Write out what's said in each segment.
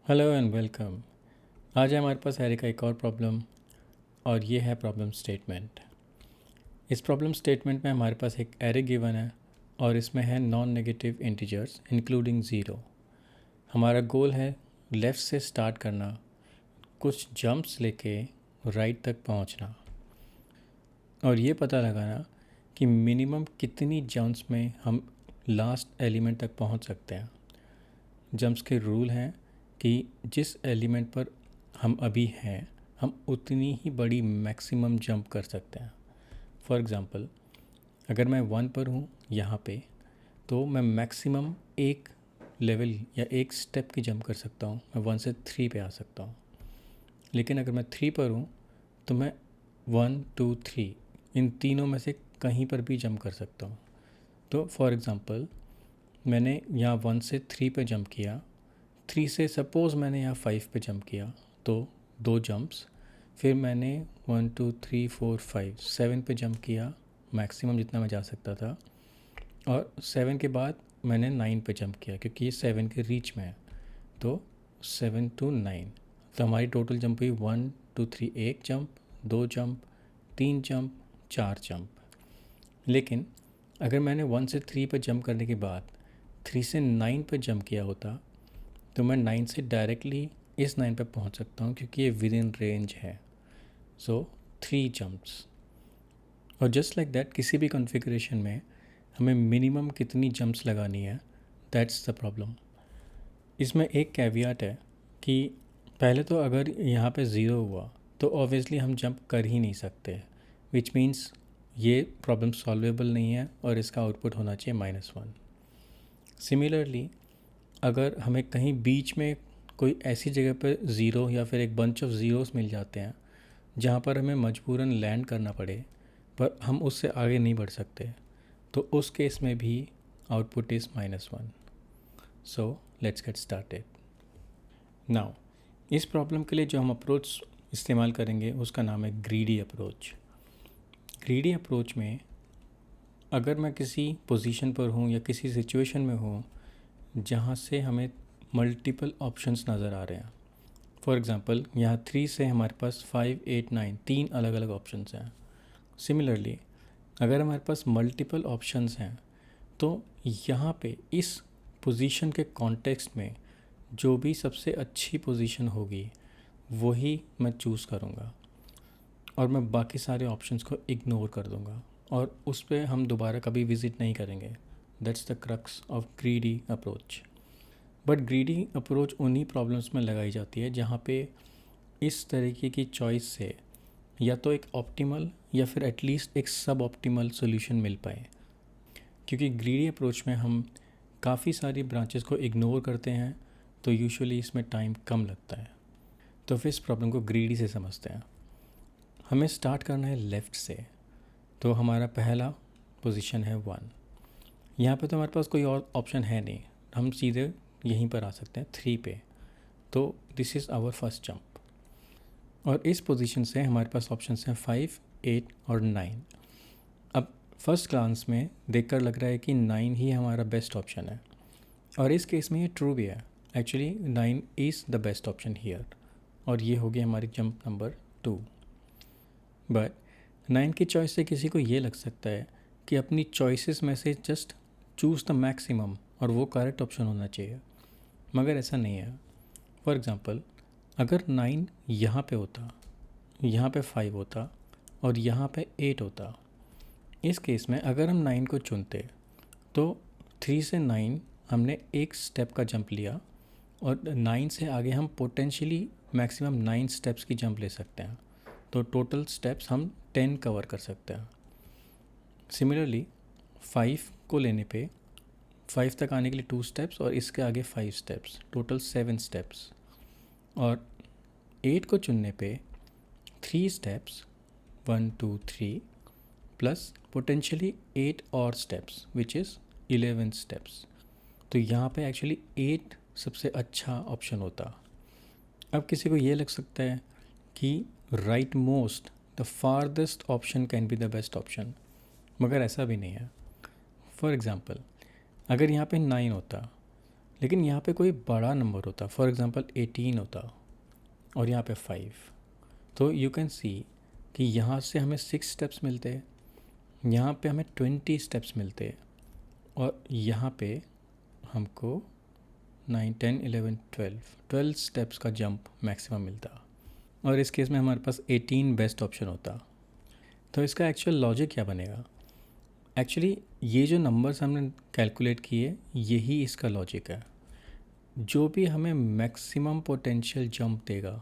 Hello and welcome. आज है हमारे पास एरे का एक और प्रॉब्लम और ये है प्रॉब्लम स्टेटमेंट। इस प्रॉब्लम स्टेटमेंट में हमारे पास एक एरे गिवन है और इसमें है non negative integers including zero. हमारा गोल है लेफ़्ट से स्टार्ट करना, कुछ जंप्स लेके राइट तक पहुंचना और ये पता लगाना कि मिनिमम कितनी जंप्स में हम लास्ट एलिमेंट तक पहुंच सकते हैं। जंप्स के रूल हैं कि जिस एलिमेंट पर हम अभी हैं हम उतनी ही बड़ी मैक्सिमम जंप कर सकते हैं। फॉर एग्ज़ाम्पल, अगर मैं 1 पर हूँ यहाँ पे, तो मैं मैक्सिमम एक लेवल या एक स्टेप की जंप कर सकता हूँ। मैं 1 से 3 पे आ सकता हूँ। लेकिन अगर मैं 3 पर हूँ तो मैं 1 2 3 इन तीनों में से कहीं पर भी जंप कर सकता हूँ। तो फॉर एग्ज़ाम्पल, मैंने यहाँ 1 से 3 पे जंप किया, 3 से सपोज़ मैंने यहाँ 5 पे जंप किया तो 2 जंप्स, फिर मैंने 1 2 3 4 5 7 पे जंप किया, मैक्सिमम जितना मैं जा सकता था, और 7 के बाद मैंने 9 पे जंप किया क्योंकि ये 7 के रीच में है। तो 7 to 9, तो हमारी टोटल जंप हुई 1 2 3 एक जंप, 2 जंप, 3 जंप, 4 जंप। लेकिन अगर मैंने 1 से 3 पे जंप करने के बाद 3 से 9 पे जंप किया होता तो मैं 9 से डायरेक्टली इस 9 पे पहुंच सकता हूं क्योंकि ये विद इन रेंज है। सो 3 जंप्स। और जस्ट लाइक दैट किसी भी कॉन्फ़िगरेशन में हमें मिनिमम कितनी जंप्स लगानी है, दैट्स द प्रॉब्लम। इसमें एक कैवियाट है कि पहले तो अगर यहाँ पे ज़ीरो हुआ तो ऑब्वियसली हम जंप कर ही नहीं सकते, विच मीन्स ये प्रॉब्लम सॉल्वेबल नहीं है और इसका आउटपुट होना चाहिए -1। सिमिलरली, अगर हमें कहीं बीच में कोई ऐसी जगह पर ज़ीरो या फिर एक बंच ऑफ ज़ीरोस मिल जाते हैं जहाँ पर हमें मजबूरन लैंड करना पड़े पर हम उससे आगे नहीं बढ़ सकते, तो उस केस में भी output is -1। So let's get started now. इस प्रॉब्लम के लिए जो हम अप्रोच इस्तेमाल करेंगे उसका नाम है ग्रीडी अप्रोच। ग्रीडी अप्रोच में अगर मैं किसी पोजीशन पर हूँ या किसी सिचुएशन में हूँ जहाँ से हमें मल्टीपल ऑप्शंस नज़र आ रहे हैं, फॉर एग्ज़ाम्पल यहाँ 3 से हमारे पास 5 8 9 तीन अलग अलग ऑप्शंस हैं। सिमिलरली, अगर हमारे पास मल्टीपल ऑप्शंस हैं तो यहाँ पे इस पोजीशन के कॉन्टेक्स्ट में जो भी सबसे अच्छी पोजीशन होगी वही मैं चूज़ करूँगा और मैं बाकी सारे ऑप्शंस को इग्नोर कर दूँगा और उस पर हम दोबारा कभी विज़िट नहीं करेंगे। That's the crux of greedy approach. But greedy approach उन्हीं प्रॉब्लम्स में लगाई जाती है जहाँ पे इस तरीके की चॉइस से या तो एक ऑप्टिमल या फिर एटलीस्ट एक सब ऑप्टिमल सोल्यूशन मिल पाए। क्योंकि ग्रीडी अप्रोच में हम काफ़ी सारी ब्रांचेस को इग्नोर करते हैं तो यूजुअली इसमें टाइम कम लगता है। तो फिर इस प्रॉब्लम को ग्रीडी से समझते हैं। हमें स्टार्ट करना है लेफ़्ट से, तो हमारा पहला पोजीशन है 1। यहाँ पे तो हमारे पास कोई और ऑप्शन है नहीं, हम सीधे यहीं पर आ सकते हैं 3 पे। तो this is our first jump और इस पोजीशन से हमारे पास ऑप्शंस हैं 5 8 और 9। अब फर्स्ट ग्लांस में देखकर लग रहा है कि 9 ही हमारा बेस्ट ऑप्शन है और इस केस में ये ट्रू भी है। Actually 9 is the best option here और ये हो गया हमारी जंप नंबर 2। बट 9 की चॉइस से किसी को ये लग सकता है कि अपनी चॉइसेस में से जस्ट चूज़ द मैक्सिमम और वो करेक्ट ऑप्शन होना चाहिए, मगर ऐसा नहीं है। फॉर एग्ज़ाम्पल, अगर 9 यहाँ पे होता, यहाँ पे 5 होता और यहाँ पे 8 होता, इस केस में अगर हम 9 को चुनते तो 3 से 9 हमने एक स्टेप का जंप लिया और 9 से आगे हम पोटेंशियली मैक्सिमम 9 स्टेप्स की जंप ले सकते हैं, तो टोटल स्टेप्स हम 10 कवर कर सकते हैं। सिमिलरली 5 को लेने पे 5 तक आने के लिए 2 स्टेप्स और इसके आगे 5 स्टेप्स, टोटल 7 स्टेप्स। और 8 को चुनने पे 3 स्टेप्स 1 2 3 प्लस पोटेंशियली 8 और स्टेप्स विच इज़ 11 स्टेप्स। तो यहाँ पे एक्चुअली 8 सबसे अच्छा ऑप्शन होता। अब किसी को ये लग सकता है कि right most the farthest option can be the best option, मगर ऐसा भी नहीं है। फॉर एग्ज़ाम्पल, अगर यहाँ पे 9 होता लेकिन यहाँ पे कोई बड़ा नंबर होता, फॉर एग्ज़ाम्पल 18 होता और यहाँ पे 5, तो यू कैन सी कि यहाँ से हमें 6 स्टेप्स मिलते हैं, यहाँ पे हमें 20 स्टेप्स मिलते हैं, और यहाँ पे हमको 9, 10, 11, 12 स्टेप्स का जंप मैक्सिमम मिलता, और इस केस में हमारे पास 18 बेस्ट ऑप्शन होता। तो इसका एक्चुअल लॉजिक क्या बनेगा? एक्चुअली ये जो नंबर्स हमने कैलकुलेट किए, यही इसका लॉजिक है। जो भी हमें मैक्सिमम पोटेंशियल जंप देगा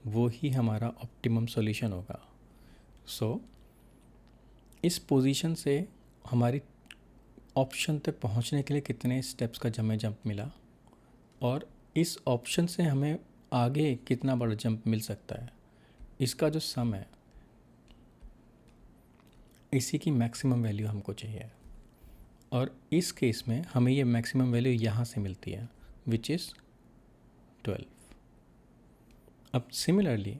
वो ही हमारा ऑप्टिमम सॉल्यूशन होगा। सो इस पोजीशन से हमारी ऑप्शन तक पहुंचने के लिए कितने स्टेप्स का हमें जंप मिला, और इस ऑप्शन से हमें आगे कितना बड़ा जंप मिल सकता है, इसका जो सम है, इसी की मैक्सिमम वैल्यू हमको चाहिए। और इस केस में हमें ये मैक्सिमम वैल्यू यहाँ से मिलती है, विच इज़ 12। अब सिमिलरली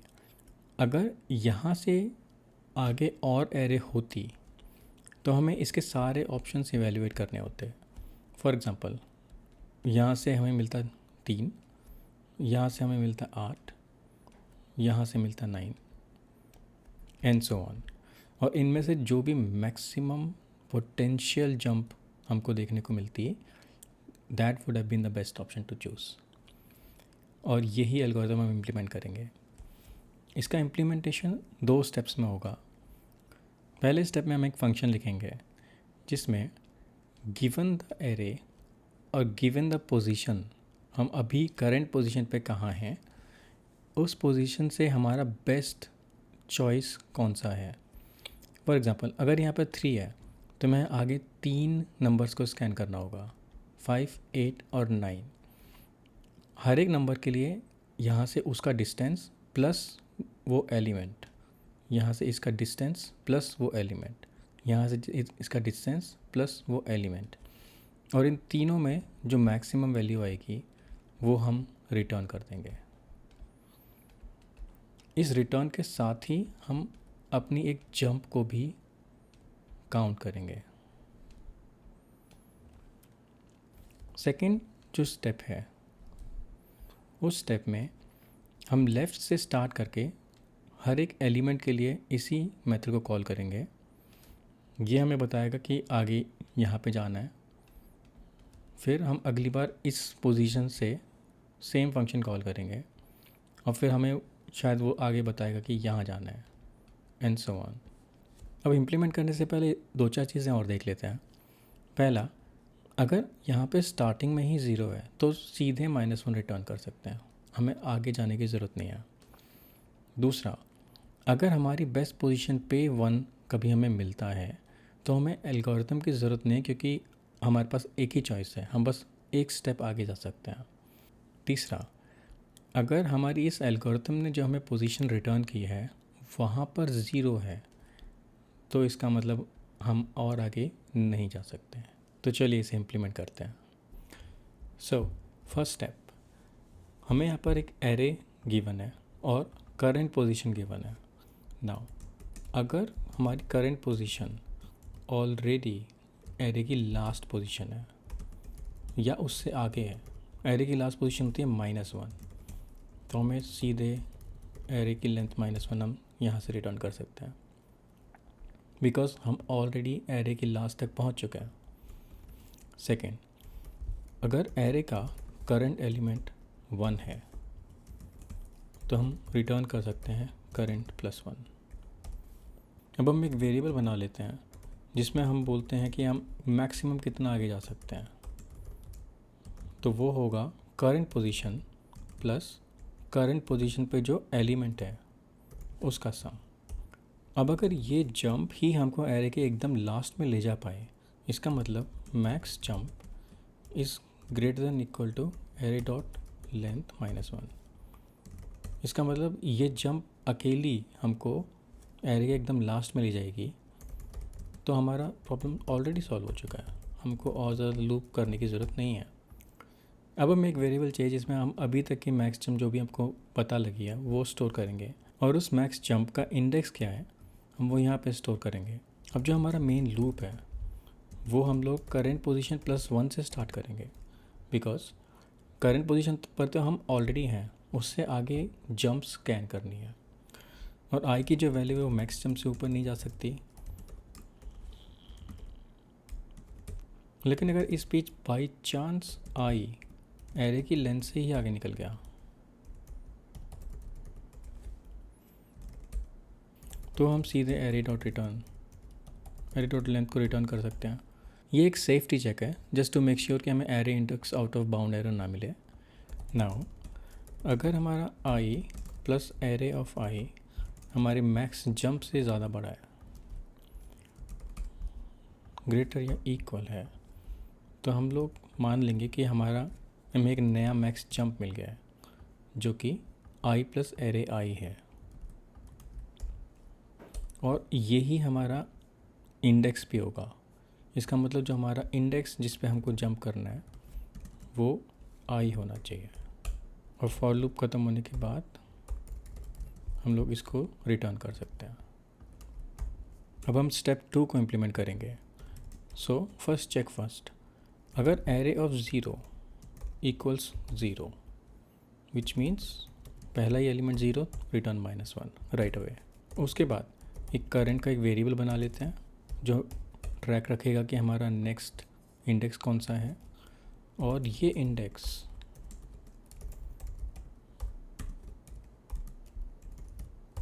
अगर यहाँ से आगे और एरे होती तो हमें इसके सारे ऑप्शंस इवेल्युएट करने होते। फॉर एग्ज़ाम्पल यहाँ से हमें मिलता 3, यहाँ से हमें मिलता 8, यहाँ से मिलता 9 एंड सो ऑन। और इनमें से जो भी मैक्सिमम पोटेंशियल जंप हमको देखने को मिलती है, that would have been the best option to choose. और यही एल्गोरिथम हम इम्प्लीमेंट करेंगे। इसका इम्प्लीमेंटेशन 2 स्टेप्स में होगा। पहले स्टेप में हम एक फंक्शन लिखेंगे जिसमें गिवन द एरे और गिवन द पोजीशन, हम अभी करंट पोजीशन पे कहाँ हैं, उस पोजीशन से हमारा बेस्ट चॉइस कौन सा है। फॉर एग्ज़ाम्पल अगर यहाँ पर 3 है तो मैं आगे 3 नंबर्स को स्कैन करना होगा, 5, 8 और 9। हर एक नंबर के लिए यहाँ से उसका डिस्टेंस प्लस वो एलिमेंट, यहाँ से इसका डिस्टेंस प्लस वो एलिमेंट, यहाँ से इसका डिस्टेंस प्लस वो एलिमेंट, और इन तीनों में जो मैक्सिमम वैल्यू आएगी वो हम रिटर्न कर देंगे। इस रिटर्न के साथ ही हम अपनी एक जंप को भी काउंट करेंगे। सेकंड जो स्टेप है, उस स्टेप में हम लेफ़्ट से स्टार्ट करके हर एक एलिमेंट के लिए इसी मेथड को कॉल करेंगे। ये हमें बताएगा कि आगे यहाँ पे जाना है। फिर हम अगली बार इस पोजीशन से सेम फंक्शन कॉल करेंगे, और फिर हमें शायद वो आगे बताएगा कि यहाँ जाना है एंड सो ऑन। अब इम्प्लीमेंट करने से पहले 2-4 चीज़ें और देख लेते हैं। पहला, अगर यहाँ पे स्टार्टिंग में ही 0 है तो सीधे -1 रिटर्न कर सकते हैं, हमें आगे जाने की ज़रूरत नहीं है। दूसरा, अगर हमारी बेस्ट पोजीशन पे 1 कभी हमें मिलता है तो हमें एल्गोरिथम की ज़रूरत नहीं है, क्योंकि हमारे पास एक ही चॉइस है, हम बस एक स्टेप आगे जा सकते हैं। तीसरा, अगर हमारी इस एल्गोरिथम ने जो हमें पोजीशन रिटर्न की है वहाँ पर 0 है तो इसका मतलब हम और आगे नहीं जा सकते हैं। तो चलिए इसे इम्प्लीमेंट करते हैं। सो फर्स्ट स्टेप, हमें यहाँ पर एक एरे गिवन है और करंट पोजीशन गिवन है। नाउ अगर हमारी करंट पोजीशन ऑलरेडी एरे की लास्ट पोजीशन है या उससे आगे है, एरे की लास्ट पोजीशन होती है -1, तो हमें सीधे एरे की लेंथ -1 हम यहाँ से रिटर्न कर सकते हैं, बिकॉज हम ऑलरेडी एरे की लास्ट तक पहुँच चुके हैं। सेकेंड, अगर एरे का करंट एलिमेंट 1 है तो हम रिटर्न कर सकते हैं करंट +1। अब हम एक वेरिएबल बना लेते हैं जिसमें हम बोलते हैं कि हम मैक्सिमम कितना आगे जा सकते हैं, तो वो होगा current position plus current position पे जो एलिमेंट है उसका सम। अब अगर ये जंप ही हमको एरे के एकदम लास्ट में ले जा पाए, इसका मतलब max jump is greater than equal to array dot length -1। इसका मतलब ये जंप अकेली हमको एरे के एकदम लास्ट में ले जाएगी, तो हमारा प्रॉब्लम ऑलरेडी सॉल्व हो चुका है, हमको और ज़्यादा लूप करने की ज़रूरत नहीं है। अब हम एक वेरिएबल चाहिए जिसमें हम अभी तक की मैक्स जंप जो भी हमको पता लगी है वो स्टोर करेंगे, और उस मैक्स जंप का इंडेक्स क्या है हम वो यहाँ पे स्टोर करेंगे। अब जो हमारा मेन लूप है वो हम लोग करेंट पोजीशन +1 से स्टार्ट करेंगे, बिकॉज करंट पोजीशन पर तो हम ऑलरेडी हैं, उससे आगे जंप स्कैन करनी है, और आई की जो वैल्यू है वो मैक्स जंप से ऊपर नहीं जा सकती। लेकिन अगर इस बीच बाई चांस आई एरे की लेंथ से ही आगे निकल गया तो हम सीधे एरे डॉट लेंथ को रिटर्न कर सकते हैं। ये एक सेफ्टी चेक है, जस्ट टू मेक श्योर कि हमें array index out of bound error ना मिले। नाउ अगर हमारा आई प्लस एरे ऑफ आई हमारे मैक्स जंप से ज़्यादा बड़ा है, ग्रेटर या इक्वल है, तो हम लोग मान लेंगे कि हमें एक नया मैक्स जंप मिल गया है जो कि आई प्लस एरे आई है, और यही हमारा इंडेक्स भी होगा। इसका मतलब जो हमारा इंडेक्स जिस पे हमको जंप करना है वो आई होना चाहिए, और फॉर लूप ख़त्म होने के बाद हम लोग इसको रिटर्न कर सकते हैं। अब हम स्टेप 2 को इम्प्लीमेंट करेंगे। सो फर्स्ट चेक फर्स्ट, अगर array of 0 equals 0 which means पहला ही एलिमेंट 0, रिटर्न -1 राइट अवे। उसके बाद एक करंट का एक वेरिएबल बना लेते हैं जो ट्रैक रखेगा कि हमारा नेक्स्ट इंडेक्स कौन सा है, और ये इंडेक्स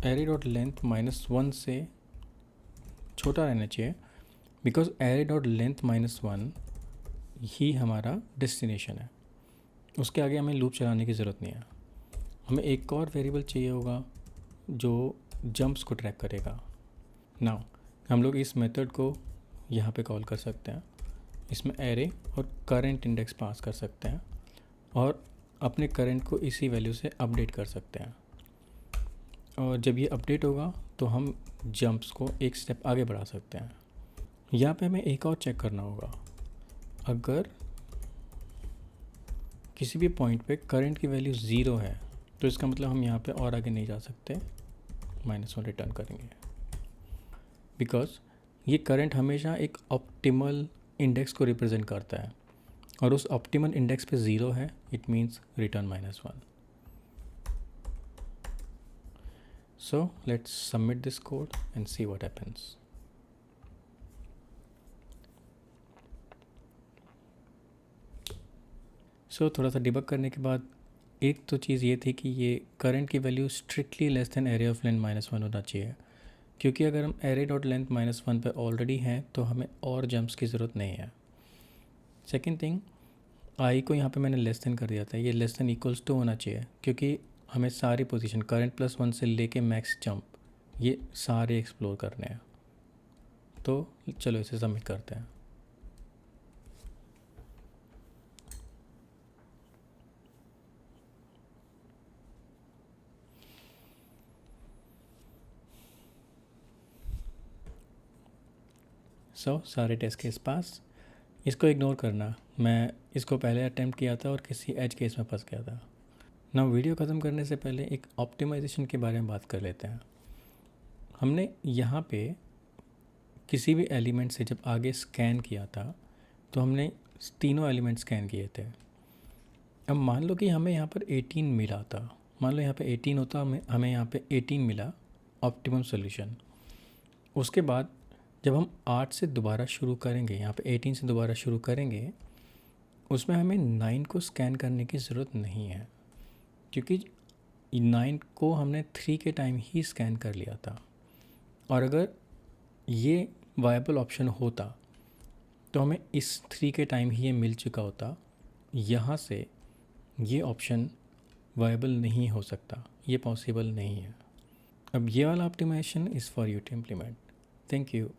एरे डॉट लेंथ -1 से छोटा रहना चाहिए, बिकॉज एरे डॉट लेंथ -1 ही हमारा डेस्टिनेशन है। उसके आगे हमें लूप चलाने की ज़रूरत नहीं है। हमें एक और वेरिएबल चाहिए होगा जो जंप्स को ट्रैक करेगा। नाउ हम लोग इस मेथड को यहाँ पे कॉल कर सकते हैं, इसमें एरे और करंट इंडेक्स पास कर सकते हैं, और अपने करंट को इसी वैल्यू से अपडेट कर सकते हैं, और जब ये अपडेट होगा तो हम जंप्स को एक स्टेप आगे बढ़ा सकते हैं। यहाँ पे हमें एक और चेक करना होगा, अगर किसी भी पॉइंट पे करंट की वैल्यू 0 है तो इसका मतलब हम यहाँ पे और आगे नहीं जा सकते, -1 रिटर्न करेंगे, बिकॉज ये करंट हमेशा एक ऑप्टिमल इंडेक्स को रिप्रेजेंट करता है, और उस ऑप्टिमल इंडेक्स पे 0 है, it means return -1। So let's submit this code and see what happens. So थोड़ा सा डिबग करने के बाद एक तो चीज़ ये थी कि ये करंट की value strictly less than array of length -1 होना चाहिए, क्योंकि अगर हम एरे डॉट लेंथ -1 पे ऑलरेडी हैं तो हमें और जंप्स की ज़रूरत नहीं है। सेकेंड थिंग, आई को यहाँ पे मैंने लेस देन कर दिया था, ये लेस देन इक्वल्स टू होना चाहिए, क्योंकि हमें सारी पोजीशन करंट +1 से लेके मैक्स जंप ये सारे एक्सप्लोर करने हैं। तो चलो इसे सबमिट करते हैं। सारे टेस्ट केस पास। इसको इग्नोर करना, मैं इसको पहले अटैम्प्ट किया था और किसी एज केस में फंस गया था। ना वीडियो ख़त्म करने से पहले एक ऑप्टिमाइजेशन के बारे में बात कर लेते हैं। हमने यहाँ पे किसी भी एलिमेंट से जब आगे स्कैन किया था तो हमने तीनों एलिमेंट स्कैन किए थे। अब मान लो कि हमें यहाँ पर 18 मिला था, मान लो यहाँ पे 18 होता, हमें यहाँ पे 18 मिला ऑप्टिमम सॉल्यूशन। उसके बाद जब हम 8 से दोबारा शुरू करेंगे, यहाँ पे 18 से दोबारा शुरू करेंगे, उसमें हमें 9 को स्कैन करने की ज़रूरत नहीं है, क्योंकि 9 को हमने 3 के टाइम ही स्कैन कर लिया था। और अगर ये वायबल ऑप्शन होता तो हमें इस 3 के टाइम ही ये मिल चुका होता। यहाँ से ये ऑप्शन वायबल नहीं हो सकता, ये पॉसिबल नहीं है। अब ये वाला optimization is for you to implement. Thank you.